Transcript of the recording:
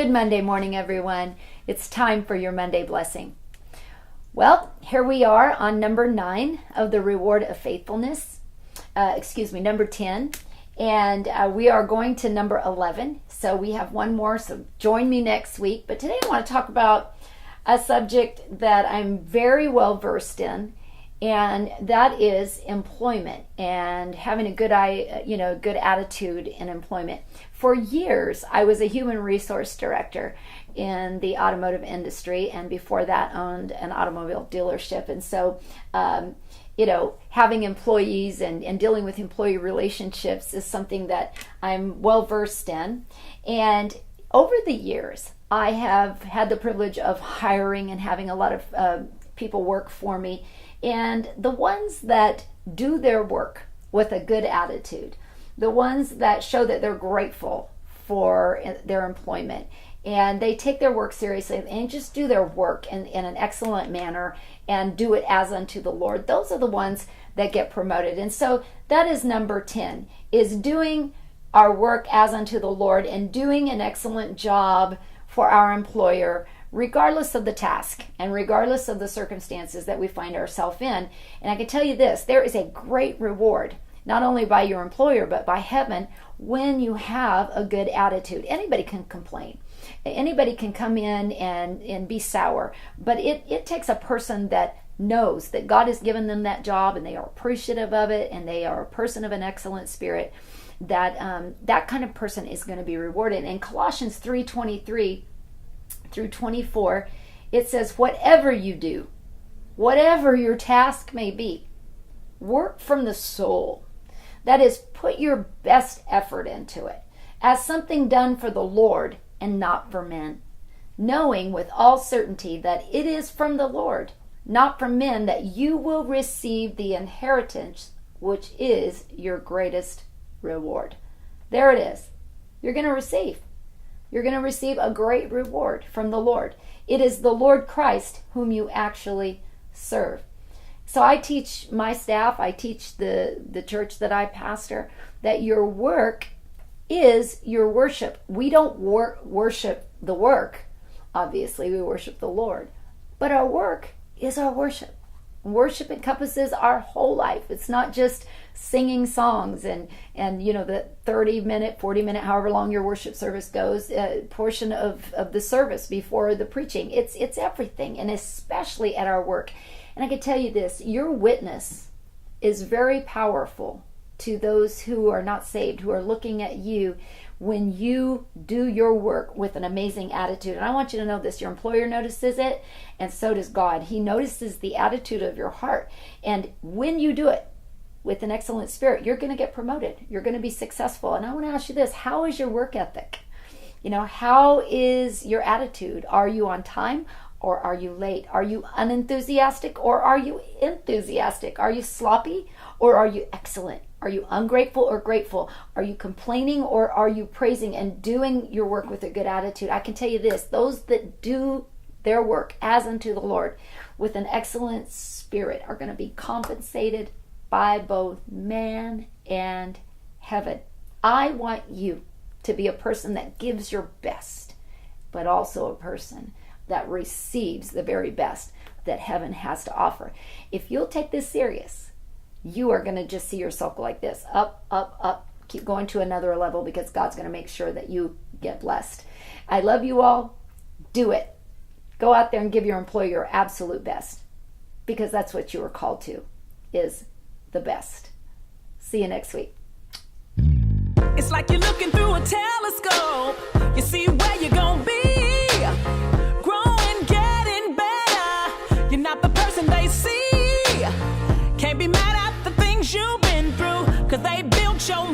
Good Monday morning, everyone. It's time for your Monday blessing. Well, here we are on number 9 of the reward of faithfulness. Number 10. And we are going to number 11. So we have one more, so join me next week. But today I want to talk about a subject that I'm very well versed in, and that is employment and having a good good attitude in employment. For years, I was a human resource director in the automotive industry, and before that owned an automobile dealership. And so, having employees and dealing with employee relationships is something that I'm well versed in. And over the years, I have had the privilege of hiring and having a lot of people work for me. And the ones that do their work with a good attitude, the ones that show that they're grateful for their employment, and they take their work seriously and just do their work in an excellent manner and do it as unto the Lord, those are the ones that get promoted. And so that is number 10, is doing our work as unto the Lord and doing an excellent job for our employer, regardless of the task and regardless of the circumstances that we find ourselves in. And I can tell you this, there is a great reward, not only by your employer, but by heaven, when you have a good attitude. Anybody can complain. Anybody can come in and be sour, but it takes a person that knows that God has given them that job and they are appreciative of it and they are a person of an excellent spirit, that kind of person is going to be rewarded. In Colossians 3:23 through 24, it says, whatever you do, whatever your task may be, work from the soul. That is, put your best effort into it as something done for the Lord and not for men, knowing with all certainty that it is from the Lord, not from men, that you will receive the inheritance, which is your greatest reward. There it is. You're going to receive. You're going to receive a great reward from the Lord. It is the Lord Christ whom you actually serve. So I teach my staff, I teach the church that I pastor, that your work is your worship. We don't worship the work. Obviously, we worship the Lord. But our work is our worship. Worship encompasses our whole life. It's not just singing songs and the 30-minute, 40-minute, however long your worship service goes, portion of the service before the preaching. It's everything, and especially at our work. And I can tell you this, your witness is very powerful to those who are not saved, who are looking at you when you do your work with an amazing attitude. And I want you to know this, your employer notices it, and so does God. He notices the attitude of your heart. And when you do it with an excellent spirit, you're going to get promoted. You're going to be successful. And I want to ask you this, how is your work ethic? How is your attitude? Are you on time or are you late? Are you unenthusiastic or are you enthusiastic? Are you sloppy or are you excellent? Are you ungrateful or grateful? Are you complaining or are you praising and doing your work with a good attitude? I can tell you this, those that do their work as unto the Lord with an excellent spirit are going to be compensated by both man and heaven. I want you to be a person that gives your best, but also a person that receives the very best that heaven has to offer. If you'll take this serious, you are going to just see yourself go like this, up, up, up. Keep going to another level, because God's going to make sure that you get blessed. I love you all. Do it. Go out there and give your employer your absolute best, because that's what you are called to, is the best. See you next week. It's like you're looking through a telescope. You see where you're going to be. Growing, getting better. You're not the person they see. Can't be mad at the things you've been through, 'cause they built your